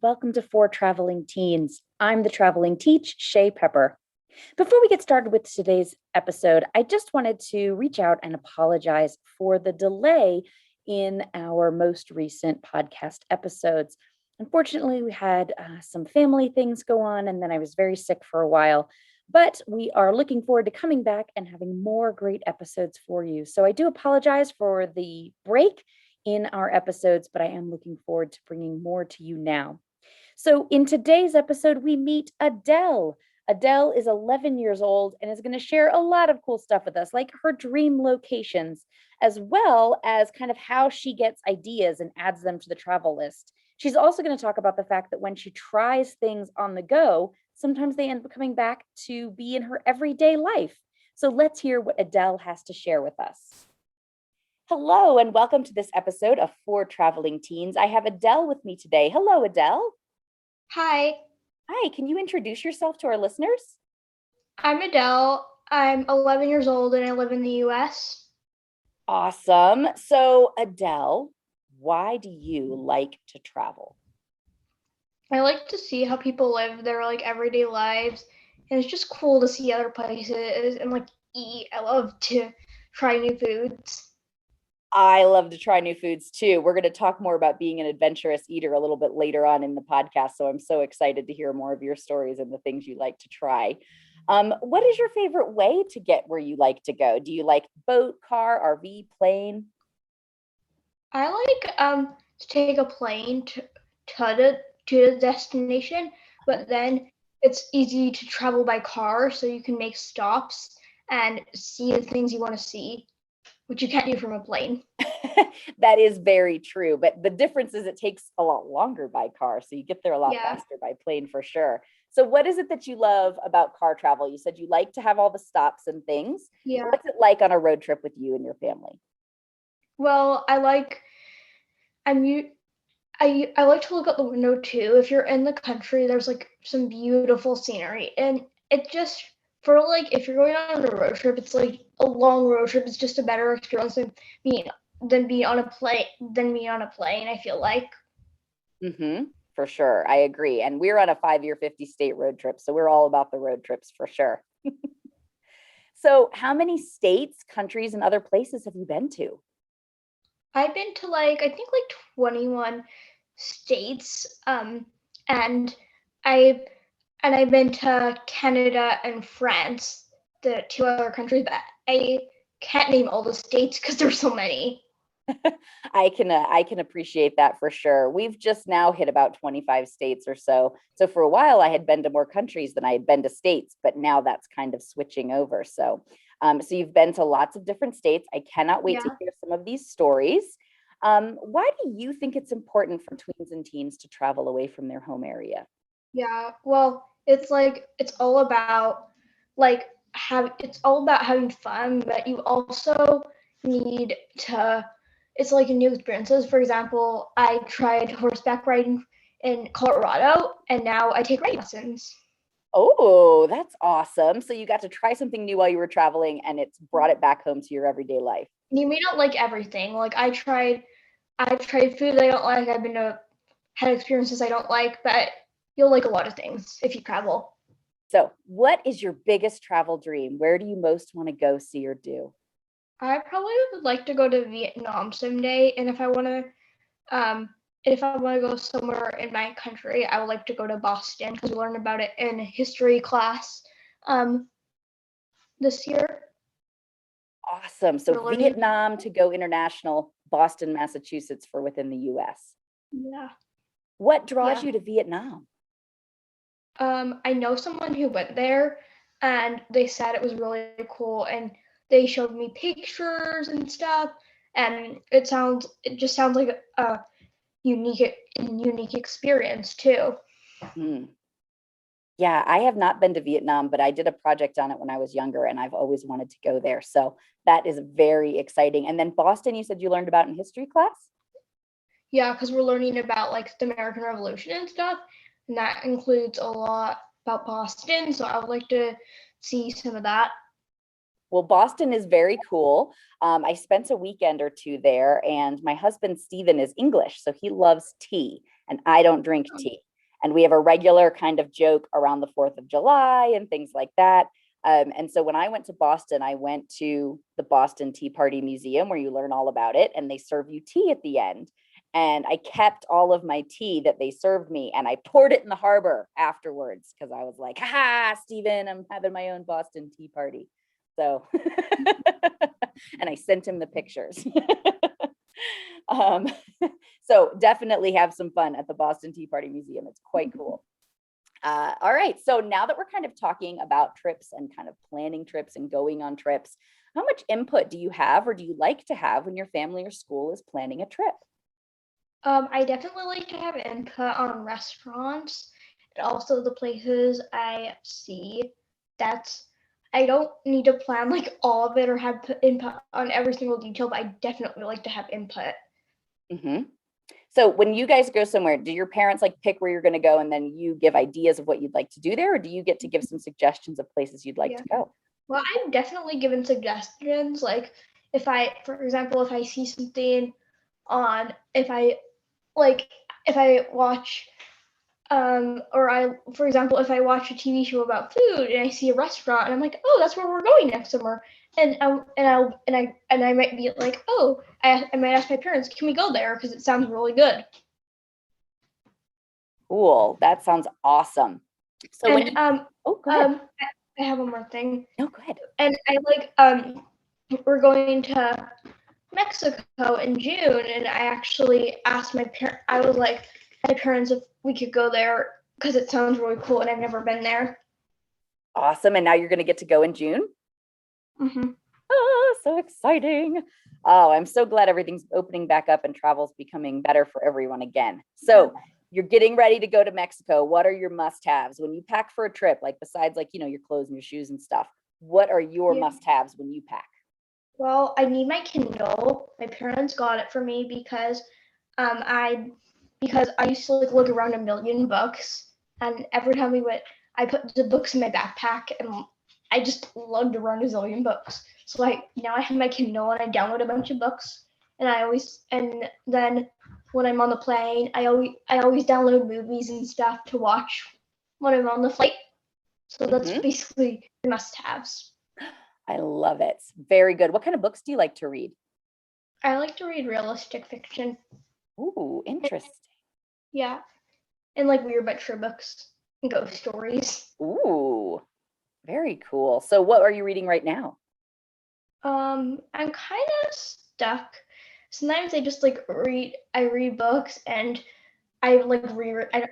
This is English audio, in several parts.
welcome to For Traveling Teens. I'm the traveling teach, Shae Pepper. Before we get started with today's episode, I just wanted to reach out and apologize for the delay in our most recent podcast episodes. Unfortunately, we had some family things go on, and then I was very sick for a while. But we are looking forward to coming back and having more great episodes for you. So I do apologize for the break in our episodes, but I am looking forward to bringing more to you now. So in today's episode, we meet Adele. Adele is 11 years old and is going to share a lot of cool stuff with us, like her dream locations, as well as kind of how she gets ideas and adds them to the travel list. She's also going to talk about the fact that when she tries things on the go, sometimes they end up coming back to be in her everyday life. So let's hear what Adele has to share with us. Hello, and welcome to this episode of For Traveling Teens. I have Adele with me today. Hello, Adele. Hi. Hi, can you introduce yourself to our listeners? I'm Adele. I'm 11 years old and I live in the US. Awesome. So, Adele, why do you like to travel? I like to see how people live their everyday lives, and it's just cool to see other places and eat. I love to try new foods. I love to try new foods too. We're going to talk more about being an adventurous eater a little bit later on in the podcast. So I'm so excited to hear more of your stories and the things you like to try. What is your favorite way to get where you like to go? Do you like boat, car, RV, plane? I like to take a plane to the destination, but then it's easy to travel by car, so you can make stops and see the things you want to see, which you can't do from a plane. That is very true. But the difference is it takes a lot longer by car. So you get there a lot faster by plane for sure. So what is it that you love about car travel? You said you like to have all the stops and things. Yeah. What's it like on a road trip with you and your family? Well, I like to look out the window too. If you're in the country, there's some beautiful scenery, and it just if you're going on a road trip, it's like a long road trip. It's just a better experience being on a plane. I feel like. For sure, I agree. And we're on a 5-year, 50-state road trip, so we're all about the road trips for sure. So, how many states, countries, and other places have you been to? I've been to I think 21 states, and I've been to Canada and France, the two other countries, but I can't name all the states because there's so many. I can appreciate that for sure. We've just now hit about 25 states or so. So for a while, I had been to more countries than I had been to states, but now that's kind of switching over. So you've been to lots of different states. I cannot wait to hear some of these stories. Why do you think it's important for tweens and teens to travel away from their home area? Yeah, well, it's all about having fun, but you also need to. It's new experiences. For example, I tried horseback riding in Colorado, and now I take riding lessons. Oh, that's awesome. So you got to try something new while you were traveling, and it's brought it back home to your everyday life. You may not like everything. I've tried food that I don't like. Had experiences I don't like, but you'll like a lot of things if you travel. So what is your biggest travel dream? Where do you most want to go, see, or do? I probably would like to go to Vietnam someday, and if I want to go somewhere in my country, I would like to go to Boston because we learned about it in history class this year. Awesome. So Vietnam to go international, Boston, Massachusetts for within the US. Yeah. What draws you to Vietnam? I know someone who went there, and they said it was really cool, and they showed me pictures and stuff, and it just sounds like a unique experience too. Yeah, I have not been to Vietnam, but I did a project on it when I was younger, and I've always wanted to go there. So that is very exciting. And then Boston, you said you learned about in history class? Yeah, because we're learning about the American Revolution and stuff, and that includes a lot about Boston. So I would like to see some of that. Well, Boston is very cool. I spent a weekend or two there, and my husband, Steven, is English, so he loves tea, and I don't drink tea. And we have a regular kind of joke around the 4th of July and things like that. And so when I went to Boston, I went to the Boston Tea Party Museum where you learn all about it, and they serve you tea at the end. And I kept all of my tea that they served me, and I poured it in the harbor afterwards because I was like, ha, Steven, I'm having my own Boston Tea Party. So, and I sent him the pictures. um, so definitely have some fun at the Boston Tea Party Museum. It's quite cool. All right, so now that we're kind of talking about trips and kind of planning trips and going on trips, how much input do you have or do you like to have when your family or school is planning a trip? I definitely like to have input on restaurants and also the places I see. That's I don't need to plan like all of it or have input on every single detail, but I definitely like to have input. Mm-hmm. So when you guys go somewhere, do your parents like pick where you're going to go and then you give ideas of what you'd like to do there, or do you get to give some suggestions of places you'd like Yeah. to go? Well, I've definitely given suggestions. Like for example, if I see something on, like, if I watch, for example, if I watch a TV show about food and I see a restaurant and I'm like, oh, that's where we're going next summer, and I might be like, oh, I might ask my parents, can we go there because it sounds really good. Cool. That sounds awesome. So when And you, oh, go ahead. I have one more thing, No, go ahead. and I like we're going to Mexico in June, and I actually asked I was like my parents if we could go there because it sounds really cool, and I've never been there. Awesome. And now you're going to get to go in June? Mm-hmm. Oh, so exciting. Oh, I'm so glad everything's opening back up and travel's becoming better for everyone again. So you're getting ready to go to Mexico. What are your must-haves when you pack for a trip? Like besides like, your clothes and your shoes and stuff, what are your must-haves when you pack? Well, I need my Kindle. My parents got it for me I because I used to like look around a million books, and every time we went, I put the books in my backpack, and I just lugged around a zillion books. So now I have my Kindle and I download a bunch of books, and then when I'm on the plane, I always download movies and stuff to watch when I'm on the flight. So that's basically the must-haves. I love it. Very good. What kind of books do you like to read? I like to read realistic fiction. Ooh, interesting. Yeah, and like weird but true books and ghost stories. Ooh, very cool. So what are you reading right now? I'm kind of stuck. Sometimes I just like read books and I like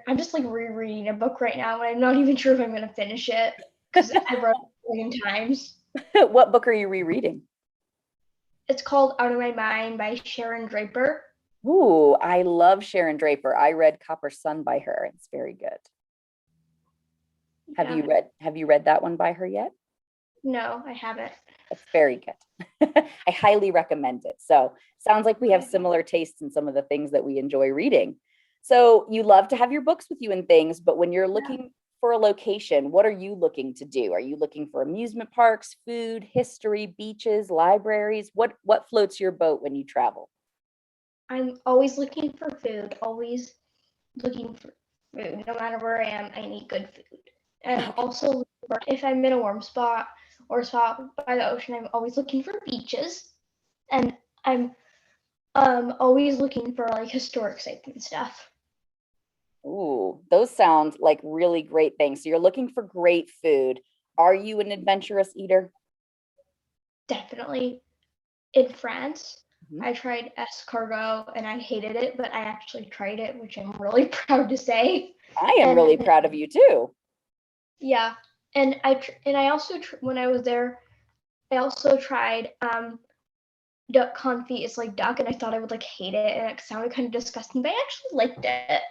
I'm just like rereading a book right now and I'm not even sure if I'm gonna finish it because I've read it a million times. What book are you rereading? It's called Out of My Mind by Sharon Draper. Ooh, I love Sharon Draper. I read Copper Sun by her. It's very good. Have you read that one by her yet? No, I haven't. It's very good. I highly recommend it. So sounds like we have similar tastes in some of the things that we enjoy reading. So you love to have your books with you and things, but when you're looking for a location, what are you looking to do? Are you looking for amusement parks, food, history, beaches, libraries? What floats your boat when you travel? I'm always looking for food, always looking for food. No matter where I am, I need good food. And also, if I'm in a warm spot or a spot by the ocean, I'm always looking for beaches. And I'm always looking for like historic sites and stuff. Ooh, those sound like really great things. So you're looking for great food. Are you an adventurous eater? Definitely. In France, Mhm. I tried escargot and I hated it, but I actually tried it, which I'm really proud to say. I am And really proud of you too. yeah, and I also when I was there, I also tried duck confit. It's like duck, and I thought I would like hate it, and it sounded kind of disgusting, but I actually liked it.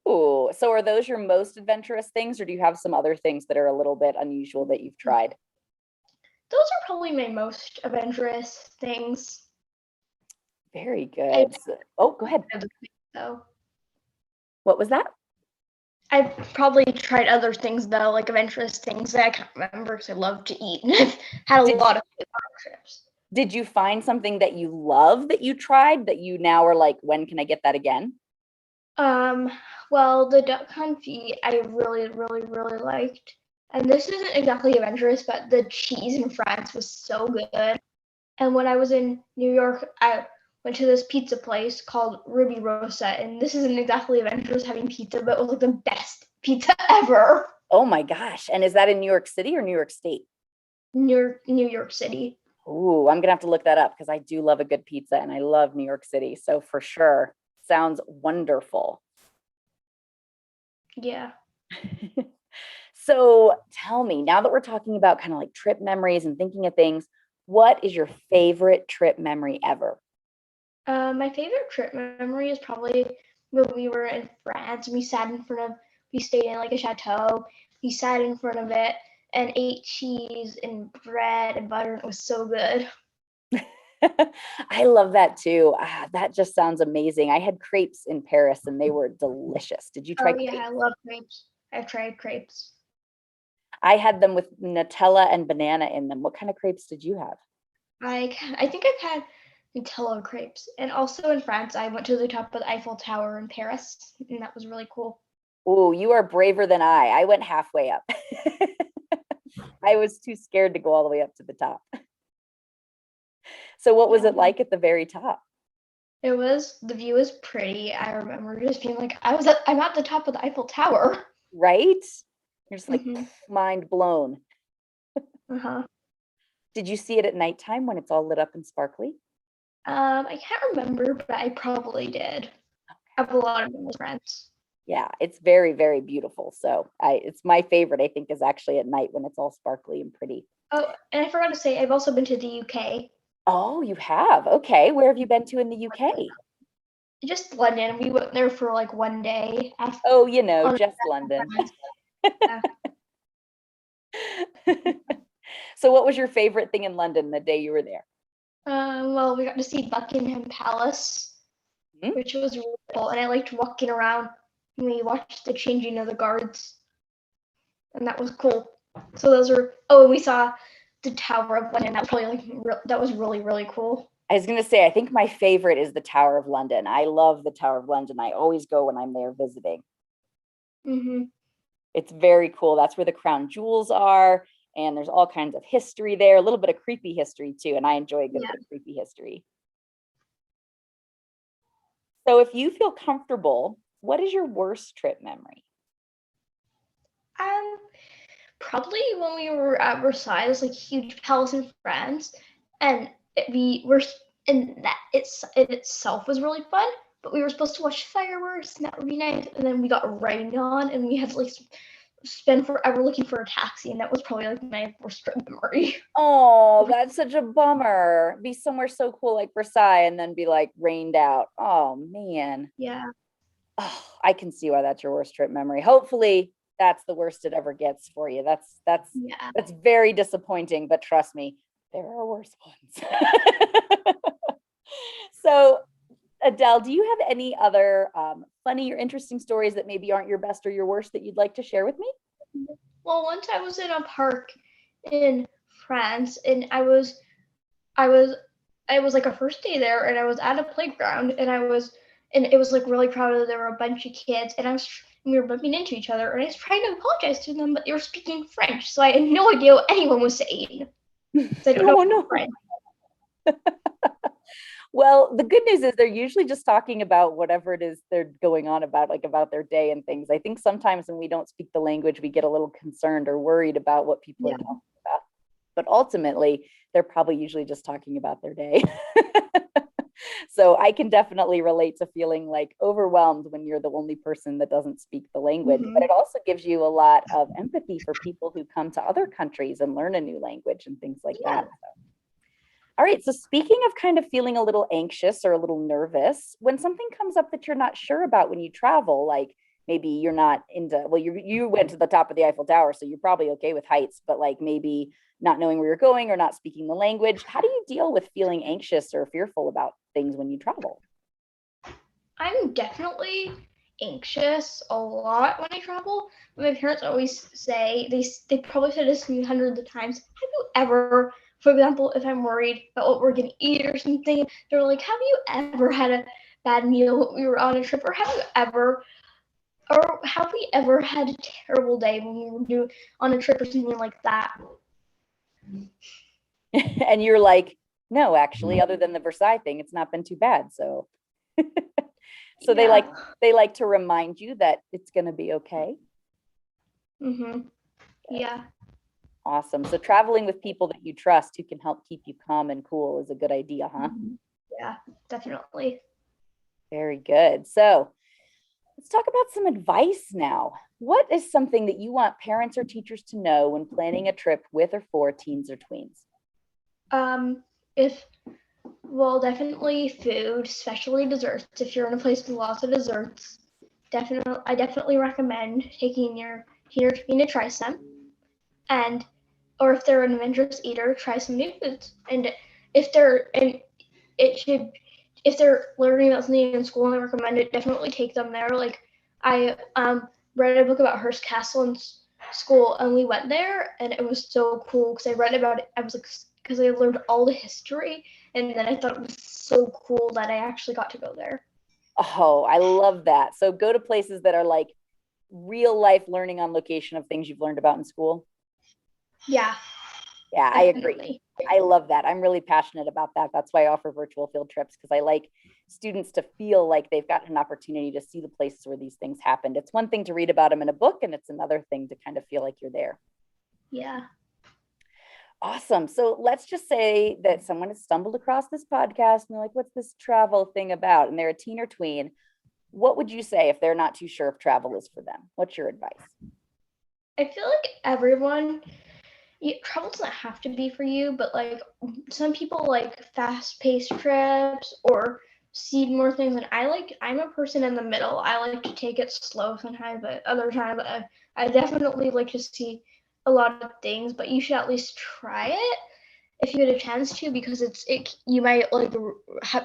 Ooh, so are those your most adventurous things, or do you have some other things that are a little bit unusual that you've tried? Those are probably my most adventurous things. Very I good. Oh, go ahead. though. What was that? I've probably tried other things though, like adventurous things that I can't remember because I love to eat, and I've had a Did lot of trips. did you find something that you love that you tried that you now are like, when can I get that again? Um, well, the duck confit I really, really, really liked. And this isn't exactly adventurous, but the cheese in France was so good. And when I was in New York, I went to this pizza place called Ruby Rosa, and this isn't exactly adventurous having pizza, but it was like the best pizza ever. Oh my gosh. And is that in New York City or New York State? New York City. Ooh, I'm gonna have to look that up because I do love a good pizza and I love New York City. So for sure, sounds wonderful. Yeah. So tell me, now that we're talking about kind of like trip memories and thinking of things, what is your favorite trip memory ever? My favorite trip memory is probably when we were in France. We stayed in like a chateau. We sat in front of it and ate cheese and bread and butter. And it was so good. I love that too. That just sounds amazing. I had crepes in Paris and they were delicious. Did you try Oh yeah, crepes? I love crepes. I've tried crepes. I had them with Nutella and banana in them. What kind of crepes did you have? I think I've had Nutella crepes, and also in France, I went to the top of the Eiffel Tower in Paris, and that was really cool. Oh, you are braver than I. I went halfway up. I was too scared to go all the way up to the top. So what was Yeah, it like at the very top? the view was pretty. I remember just being like, I'm at the top of the Eiffel Tower. Right? You're just like Hmm. mind blown. Uh-huh. Did you see it at nighttime when it's all lit up and sparkly? I can't remember, but I probably did. I have a lot of them with friends. Yeah, it's very, very beautiful. So it's my favorite, I think, is actually at night when it's all sparkly and pretty. Oh, and I forgot to say, I've also been to the UK. Oh, you have? Okay. Where have you been to in the UK? Just London. We went there for like one day after, Oh, on just London. friends. Yeah. So what was your favorite thing in London the day you were there? Well, we got to see Buckingham Palace, Hmm? which was really cool, and I liked walking around. And we watched the changing of the guards, and that was cool. So those are. Oh, and we saw the Tower of London. That was probably that was really really cool. I was going to say, I think my favorite is the Tower of London. I love the Tower of London. I always go when I'm there visiting. Mhm. It's very cool. That's where the crown jewels are. And there's all kinds of history there, a little bit of creepy history too. And I enjoy a good Yeah. bit of creepy history. So if you feel comfortable, what is your worst trip memory? Um, Probably when we were at Versailles, this like huge palace in France, and we were and that it itself was really fun. But we were supposed to watch fireworks, and that would be nice. And then we got rained on, and we had to like spend forever looking for a taxi, and that was probably like my worst trip memory. Oh, that's such a bummer. Be somewhere so cool like Versailles and then be like rained out. Oh man. Yeah, Oh, I can see why that's your worst trip memory. Hopefully that's the worst it ever gets for you. yeah. That's very disappointing, but trust me, there are worse ones. So, Adele, do you have any other funny or interesting stories that maybe aren't your best or your worst that you'd like to share with me? Well, once I was in a park in France, and I was I was like a first day there, and I was at a playground, and it was like really crowded. There were a bunch of kids, and we were bumping into each other, and I was trying to apologize to them, but they were speaking French, so I had no idea what anyone was saying. So I don't know Oh no. French. Well, the good news is they're usually just talking about whatever it is they're going on about, like about their day and things. I think sometimes when we don't speak the language, we get a little concerned or worried about what people are Yeah, talking about. But ultimately, they're probably usually just talking about their day. So I can definitely relate to feeling like overwhelmed when you're the only person that doesn't speak the language. But hmm it also gives you a lot of empathy for people who come to other countries and learn a new language and things like yeah. that. All right. So, speaking of kind of feeling a little anxious or a little nervous, when something comes up that you're not sure about when you travel, like maybe you're not into, well, you went to the top of the Eiffel Tower, so you're probably okay with heights, but like maybe not knowing where you're going or not speaking the language, how do you deal with feeling anxious or fearful about things when you travel? I'm definitely anxious a lot when I travel. My parents always say they probably said this to me hundreds of times. Have you ever, for example, if I'm worried about what we're gonna eat or something, they're like, "Have you ever had bad meal when we were on a trip, or have we ever had a terrible day when we were on a trip or something like that? And you're like, no, actually, other than the Versailles thing, it's not been too bad. So so Yeah. they like to remind you that it's going to be okay. Yeah. Awesome. So traveling with people that you trust who can help keep you calm and cool is a good idea, huh? Yeah, definitely. Very good. So let's talk about some advice now. What is something that you want parents or teachers to know when planning a trip with or for teens or tweens? If Well, definitely food, especially desserts. If you're in a place with lots of desserts, I definitely recommend taking your teen to try some. And or if they're an adventurous eater, try some new foods. And if they're and it should if they're learning about something in school and I recommend it, definitely take them there. Like I read a book about Hearst Castle in school and we went there and it was so cool because I read about it. I was like, because I learned all the history and then I thought it was so cool that I actually got to go there. Oh, I love that. So go to places that are like real life learning on location of things you've learned about in school. Yeah, Yeah, I agree. definitely. I love that. I'm really passionate about that. That's why I offer virtual field trips because I like students to feel like they've got an opportunity to see the places where these things happened. It's one thing to read about them in a book, and it's another thing to kind of feel like you're there. Yeah. Awesome. So let's just say that someone has stumbled across this podcast and they're like, what's this travel thing about? And they're a teen or tween. What would you say if they're not too sure if travel is for them? What's your advice? I feel like everyone travel doesn't have to be for you, but like some people like fast-paced trips or see more things. And I'm a person in the middle. I like to take it slow sometimes, but other times I definitely like to see a lot of things. But you should at least try it if you get a chance to, because you might like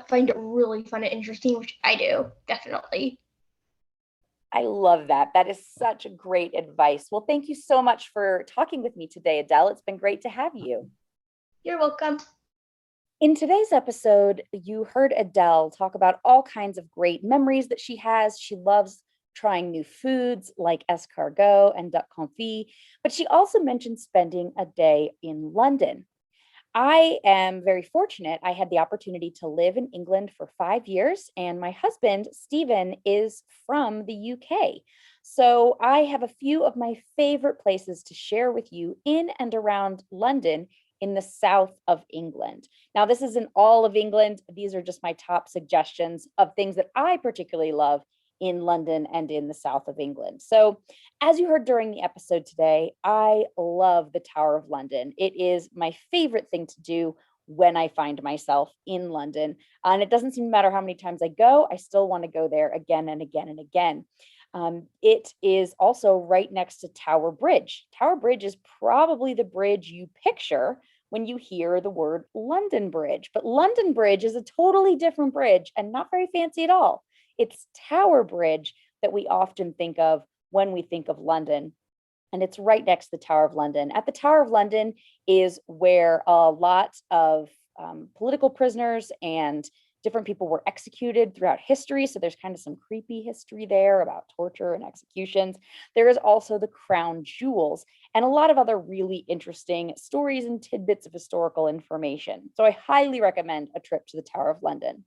find it really fun and interesting, which I do definitely. I love that. That is such great advice. Well, thank you so much for talking with me today, Adele. It's been great to have you. You're welcome. In today's episode, you heard Adele talk about all kinds of great memories that she has. She loves trying new foods like escargot and duck confit, but she also mentioned spending a day in London. I am very fortunate. I had the opportunity to live in England for 5 years, and my husband, Stephen, is from the UK. So I have a few of my favorite places to share with you in and around London in the south of England. Now, this isn't all of England. These are just my top suggestions of things that I particularly love in London and in the south of England. So, as you heard during the episode today, I love the Tower of London. It is my favorite thing to do when I find myself in London. And it doesn't seem to matter how many times I go, I still want to go there again and again and again. It is also right next to Tower Bridge. Tower Bridge is probably the bridge you picture when you hear the word London Bridge. But London Bridge is a totally different bridge and not very fancy at all. It's Tower Bridge that we often think of when we think of London. And it's right next to the Tower of London. At the Tower of London is where a lot of political prisoners and different people were executed throughout history. So there's kind of some creepy history there about torture and executions. There is also the crown jewels and a lot of other really interesting stories and tidbits of historical information. So I highly recommend a trip to the Tower of London.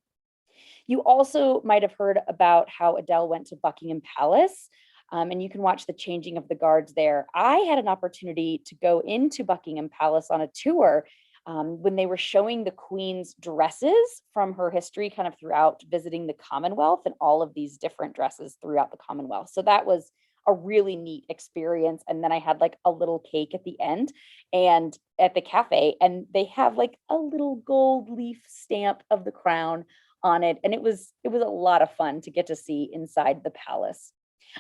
You also might have heard about how Adele went to Buckingham Palace, and you can watch the changing of the guards there. I had an opportunity to go into Buckingham Palace on a tour when they were showing the Queen's dresses from her history, kind of throughout visiting the Commonwealth and all of these different dresses throughout the Commonwealth. So that was a really neat experience. And then I had like a little cake at the end and at the cafe, and they have like a little gold leaf stamp of the crown on it, and it was a lot of fun to get to see inside the palace.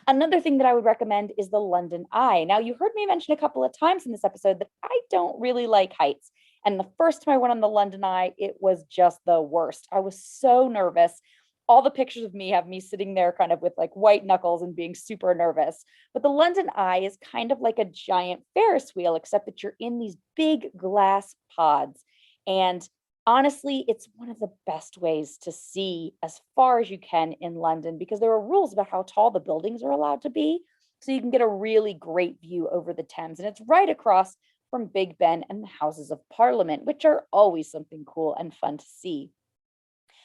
Another thing that I would recommend is the London Eye. Now, you heard me mention a couple of times in this episode that I don't really like heights, and the first time I went on the London Eye, it was just the worst. I was so nervous. All the pictures of me have me sitting there kind of with like white knuckles and being super nervous. But the London Eye is kind of like a giant Ferris wheel, except that you're in these big glass pods. And Honestly, it's one of the best ways to see as far as you can in London because there are rules about how tall the buildings are allowed to be. So you can get a really great view over the Thames. And it's right across from Big Ben and the Houses of Parliament, which are always something cool and fun to see.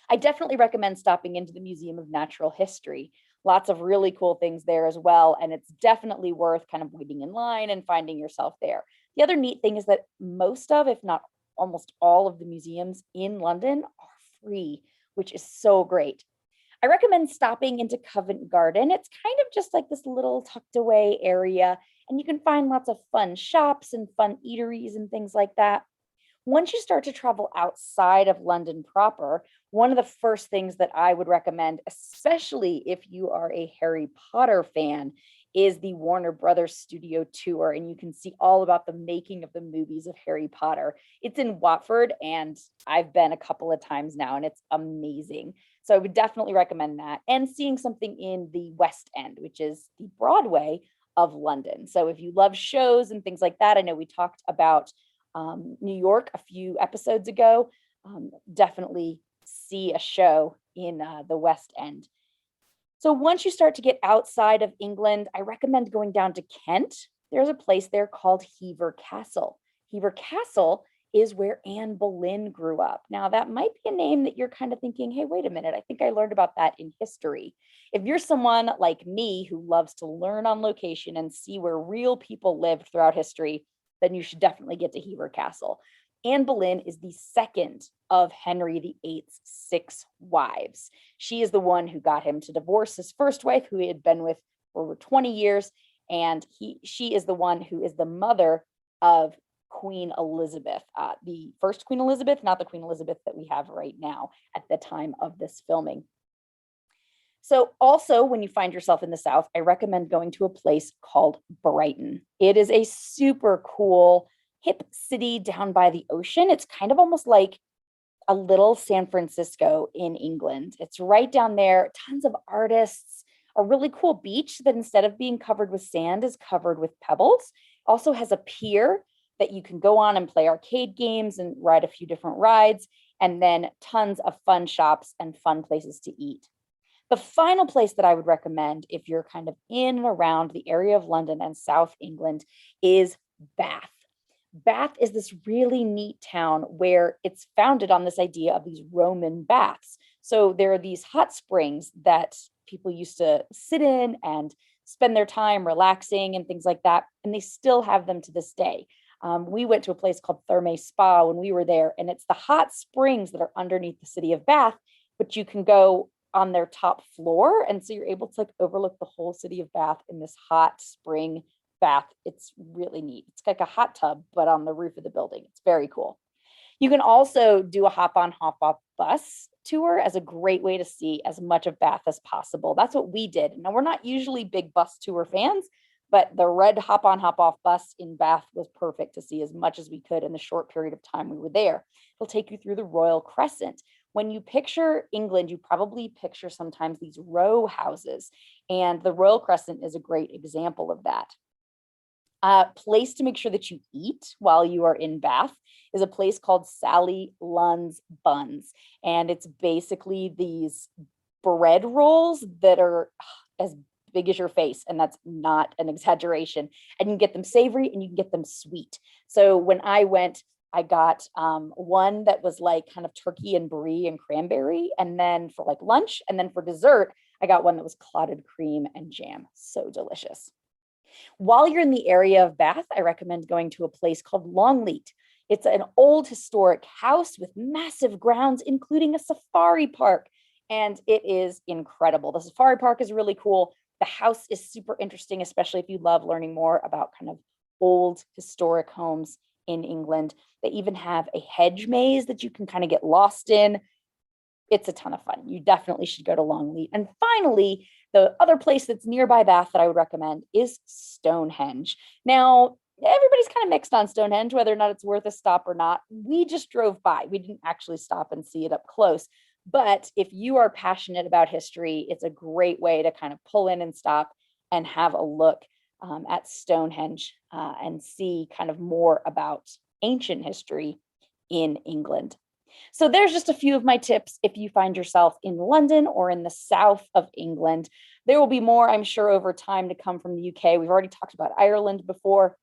I definitely recommend stopping into the Museum of Natural History. Lots of really cool things there as well. And it's definitely worth kind of waiting in line and finding yourself there. The other neat thing is that most of, if not almost all of the museums in London are free, which is so great. I recommend stopping into Covent Garden. It's kind of just like this little tucked away area, and you can find lots of fun shops and fun eateries and things like that. Once you start to travel outside of London proper, one of the first things that I would recommend, especially if you are a Harry Potter fan, is the Warner Brothers Studio Tour. And you can see all about the making of the movies of Harry Potter. It's in Watford, and I've been a couple of times now, and it's amazing. So I would definitely recommend that. And seeing something in the West End, which is the Broadway of London. So if you love shows and things like that, I know we talked about New York a few episodes ago. Definitely see a show in the West End. So once you start to get outside of England, I recommend going down to Kent. There's a place there called Hever Castle. Hever Castle is where Anne Boleyn grew up. Now, that might be a name that you're kind of thinking, hey, wait a minute, I think I learned about that in history. If you're someone like me who loves to learn on location and see where real people lived throughout history, then you should definitely get to Hever Castle. Anne Boleyn is the second of Henry VIII's 6 wives. She is the one who got him to divorce his first wife, who he had been with for over 20 years. And she is the one who is the mother of Queen Elizabeth, the first Queen Elizabeth, not the Queen Elizabeth that we have right now at the time of this filming. So also, when you find yourself in the South, I recommend going to a place called Brighton. It is a super cool, hip city down by the ocean. It's kind of almost like a little San Francisco in England. It's right down there, tons of artists, a really cool beach that instead of being covered with sand is covered with pebbles. Also has a pier that you can go on and play arcade games and ride a few different rides, and then tons of fun shops and fun places to eat. The final place that I would recommend if you're kind of in and around the area of London and South England is Bath. Bath is this really neat town where it's founded on this idea of these Roman baths. So there are these hot springs that people used to sit in and spend their time relaxing and things like that. And they still have them to this day. We went to a place called Thermae Spa when we were there, and it's the hot springs that are underneath the city of Bath, but you can go on their top floor. And so you're able to like overlook the whole city of Bath in this hot spring bath. It's really neat. It's like a hot tub, but on the roof of the building. It's very cool. You can also do a hop on, hop off bus tour as a great way to see as much of Bath as possible. That's what we did. Now, we're not usually big bus tour fans, but the red hop on, hop off bus in Bath was perfect to see as much as we could in the short period of time we were there. It'll take you through the Royal Crescent. When you picture England, you probably picture sometimes these row houses, and the Royal Crescent is a great example of that. A place to make sure that you eat while you are in Bath is a place called Sally Lund's Buns. And it's basically these bread rolls that are as big as your face. And that's not an exaggeration. And you can get them savory and you can get them sweet. So when I went, I got one that was like kind of turkey and brie and cranberry. And then for like lunch, and then for dessert, I got one that was clotted cream and jam. So delicious. While you're in the area of Bath, I recommend going to a place called Longleat. It's an old historic house with massive grounds, including a safari park. And it is incredible. The safari park is really cool. The house is super interesting, especially if you love learning more about kind of old historic homes in England. They even have a hedge maze that you can kind of get lost in. It's a ton of fun. You definitely should go to Longleat. And finally, the other place that's nearby Bath that I would recommend is Stonehenge. Now, everybody's kind of mixed on Stonehenge, whether or not it's worth a stop or not. We just drove by. We didn't actually stop and see it up close. But if you are passionate about history, it's a great way to kind of pull in and stop and have a look at Stonehenge and see kind of more about ancient history in England. So there's just a few of my tips if you find yourself in London or in the south of England. There will be more, I'm sure, over time to come from the UK. We've already talked about Ireland before,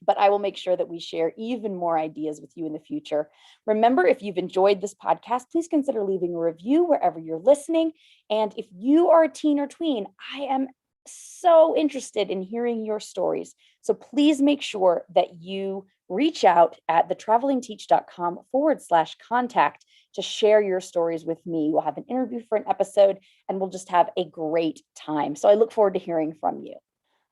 but I will make sure that we share even more ideas with you in the future. Remember, if you've enjoyed this podcast, please consider leaving a review wherever you're listening. And if you are a teen or tween, I am so interested in hearing your stories. So please make sure that you reach out at thetravelingteach.com/contact to share your stories with me. We'll have an interview for an episode and we'll just have a great time. So I look forward to hearing from you.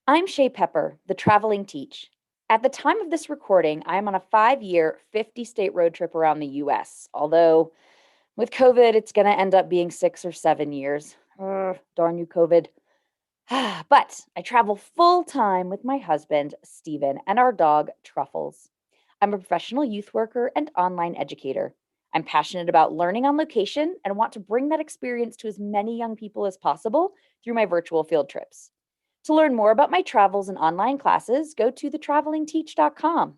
I'm Shae Pepper, the Traveling Teach. At the time of this recording, I'm on a 5-year, 50-state road trip around the US, although with COVID, it's going to end up being 6 or 7 years. Darn you, COVID. But I travel full time with my husband, Stephen, and our dog, Truffles. I'm a professional youth worker and online educator. I'm passionate about learning on location and want to bring that experience to as many young people as possible through my virtual field trips. To learn more about my travels and online classes, go to thetravelingteach.com.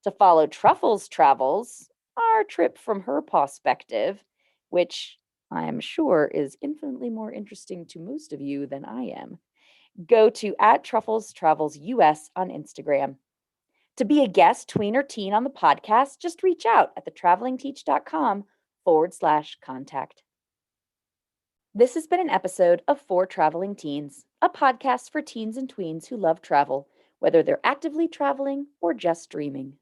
To follow Truffles' travels, our trip from her perspective, which I am sure is infinitely more interesting to most of you than I am, go to @TrufflesTravelsUS on Instagram. To be a guest, tween, or teen on the podcast, just reach out at thetravelingteach.com/contact. This has been an episode of For Traveling Teens, a podcast for teens and tweens who love travel, whether they're actively traveling or just dreaming.